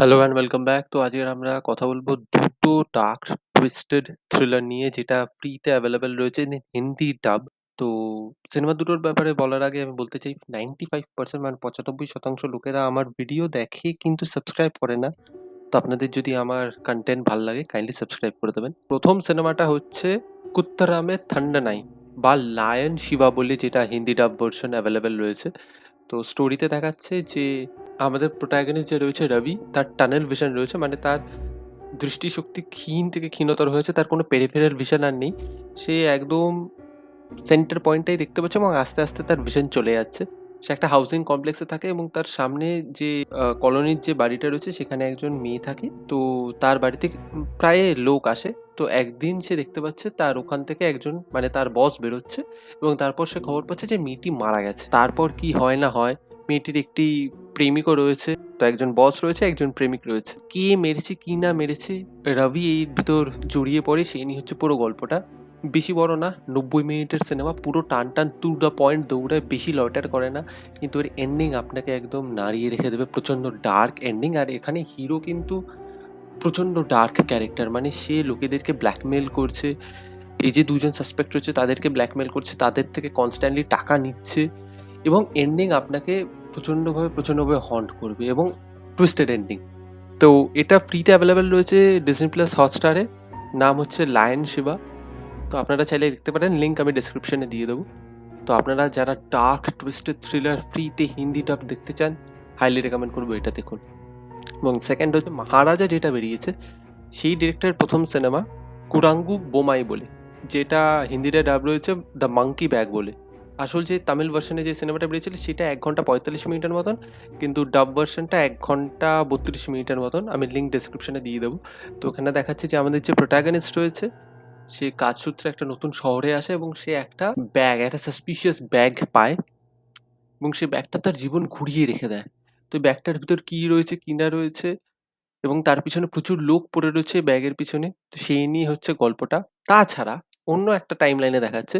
Hello and welcome back. তো আজকের আমরা কথা বলবো দুটো ডার্ক টুইস্টেড থ্রিলার নিয়ে, যেটা ফ্রিতে অ্যাভেলেবেল রয়েছে ইন হিন্দি ডাব। তো সিনেমা দুটোর ব্যাপারে বলার আগে আমি বলতে চাই 95% মানে 95% লোকেরা আমার ভিডিও দেখে কিন্তু সাবস্ক্রাইব করে না। তো আপনাদের যদি আমার কন্টেন্ট ভাল লাগে কাইন্ডলি সাবস্ক্রাইব করে দেবেন। প্রথম সিনেমাটা হচ্ছে কুত্তারামে থান্ডা নাই বা লায়ন শিবা বলে, যেটা হিন্দি ডাব ভার্সন অ্যাভেলেবেল রয়েছে। তো স্টোরিতে দেখাচ্ছে যে আমাদের প্রোটাগনিস্ট যে রয়েছে রবি, তার টানেল ভিশন রয়েছে, মানে তার দৃষ্টিশক্তি ক্ষীণ থেকে ক্ষীণতর হয়েছে, তার কোনো পেরিফেরাল ভিশন আর নেই। সে একদম সেন্টার পয়েন্টটাই দেখতে পাচ্ছে এবং আস্তে আস্তে তার ভিশন চলে যাচ্ছে। সে একটা হাউসিং কমপ্লেক্সে থাকে এবং তার সামনে যে কলোনির যে বাড়িটা রয়েছে সেখানে একজন মেয়ে থাকে। তো তার বাড়িতে প্রায় লোক আসে। তো একদিন সে দেখতে পাচ্ছে তার ওখান থেকে একজন, মানে তার বস বেরোচ্ছে এবং তারপর সে খবর পাচ্ছে যে মেয়েটি মারা গেছে। তারপর কি হয় না হয়, মেয়েটির একটি প্রেমিকও রয়েছে। তো একজন বস রয়েছে, একজন প্রেমিক রয়েছে। কে মেরেছে কি না মেরেছে, রবি এর ভিতর জড়িয়ে পড়ে। সেই নিয়ে হচ্ছে পুরো গল্পটা। বেশি বড় না, 90 মিনিটের সিনেমা, পুরো টান টান টু দ্য পয়েন্ট দৌড়ায়, বেশি লয়টার করে না। কিন্তু এর এন্ডিং আপনাকে একদম নাড়িয়ে রেখে দেবে, প্রচণ্ড ডার্ক এন্ডিং। আর এখানে হিরো কিন্তু প্রচণ্ড ডার্ক ক্যারেক্টার, মানে সে লোকেদেরকে ব্ল্যাকমেল করছে। এই যে দুজন সাসপেক্ট রয়েছে তাদেরকে ব্ল্যাকমেল করছে, তাদের থেকে কনস্ট্যান্টলি টাকা নিচ্ছে এবং এন্ডিং আপনাকে প্রচণ্ডভাবে হন্ট করবে এবং টুইস্টেড এন্ডিং। তো এটা ফ্রিতে অ্যাভেলেবেল রয়েছে ডিজনি প্লাস হটস্টারে। নাম হচ্ছে লায়ন শিবা। তো আপনারা চাইলে দেখতে পারেন, লিঙ্ক আমি ডেসক্রিপশনে দিয়ে দেবো। তো আপনারা যারা ডার্ক টুইস্টেড থ্রিলার ফ্রিতে হিন্দি ডাব দেখতে চান, হাইলি রেকমেন্ড করবো এটা দেখুন। এবং সেকেন্ড হচ্ছে মহারাজা, যেটা বেরিয়েছে সেই ডিরেক্টরের প্রথম সিনেমা কুরাঙ্গু বোমাই বলে, যেটা হিন্দিতে ডাব রয়েছে দ্য মাঙ্কি ব্যাগ বলে। আসল যে তামিল ভার্সনে যে সিনেমাটা বেরিয়েছিল সেটা 1 ঘন্টা 45 মিনিটের মতন, কিন্তু ডাব ভার্সনটা 1 ঘন্টা 32 মিনিটের মতন। আমি লিঙ্ক ডেসক্রিপশনে দিয়ে দেবো। তো ওখানে দেখাচ্ছে যে আমাদের যে প্রোটাগনিস্ট রয়েছে, সে কাজসূত্রে একটা নতুন শহরে আসে এবং সে একটা ব্যাগ, একটা সাসপিশিয়াস ব্যাগ পায় এবং সে ব্যাগটা তার জীবন ঘুরিয়ে রেখে দেয়। তো ব্যাগটার ভিতর কি রয়েছে কি না রয়েছে, এবং তার পিছনে প্রচুর লোক পড়ে রয়েছে ব্যাগের পিছনে। তো সেই নিয়ে হচ্ছে গল্পটা। তাছাড়া অন্য একটা টাইম লাইনে দেখাচ্ছে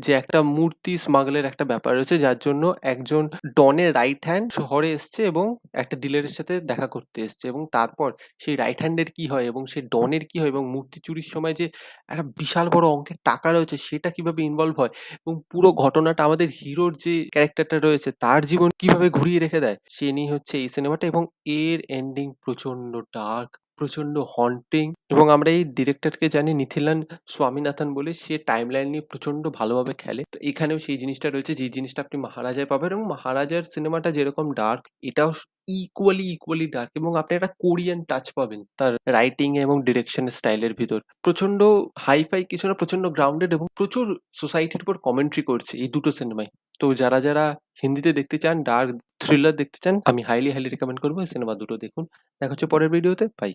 যে একটা মূর্তি স্মাগলের একটা ব্যাপার রয়েছে, যার জন্য একজন ডনের রাইট হ্যান্ড শহরে এসছে এবং একটা ডিলারের সাথে দেখা করতে এসছে। এবং তারপর সেই রাইট হ্যান্ডের কি হয় এবং সেই ডনের কি হয়, এবং মূর্তি চুরির সময় যে একটা বিশাল বড় অঙ্কের টাকা রয়েছে সেটা কিভাবে ইনভলভ হয়, এবং পুরো ঘটনাটা আমাদের হিরোর যে ক্যারেক্টারটা রয়েছে তার জীবন কিভাবে ঘুরিয়ে রেখে দেয়, সে নিয়ে হচ্ছে এই সিনেমাটা। এবং এর এন্ডিং প্রচন্ড ডার্ক, প্রচন্ড হন্টিং। এবং আমরা এই ডিরেক্টরকে জানি নিথিলান স্বামীনাথন বলে, সে টাইম লাইন নিয়ে প্রচন্ড ভালোভাবে খেলে। তো এখানেও সেই জিনিসটা রয়েছে, যে জিনিসটা আপনি মহারাজায় পাবেন। এবং মহারাজার সিনেমাটা যেরকম ডার্ক, এটাও ইকুয়ালি ডার্ক, এবং আপনি একটা কোরিয়ান টাচ পাবেন তার রাইটিং এবং ডিরেকশন স্টাইলের ভিতর। প্রচন্ড হাইফাই কিছু না, প্রচন্ড গ্রাউন্ডেড এবং প্রচুর সোসাইটির উপর কমেন্ট্রি করছে এই দুটো সিনেমায়। তো যারা যারা হিন্দিতে দেখতে চান, ডার্ক থ্রিলার দেখতে চান, আমি হাইলি রেকমেন্ড করবো এই সিনেমা দুটো দেখুন। দেখা হচ্ছে পরের ভিডিওতে। বাই।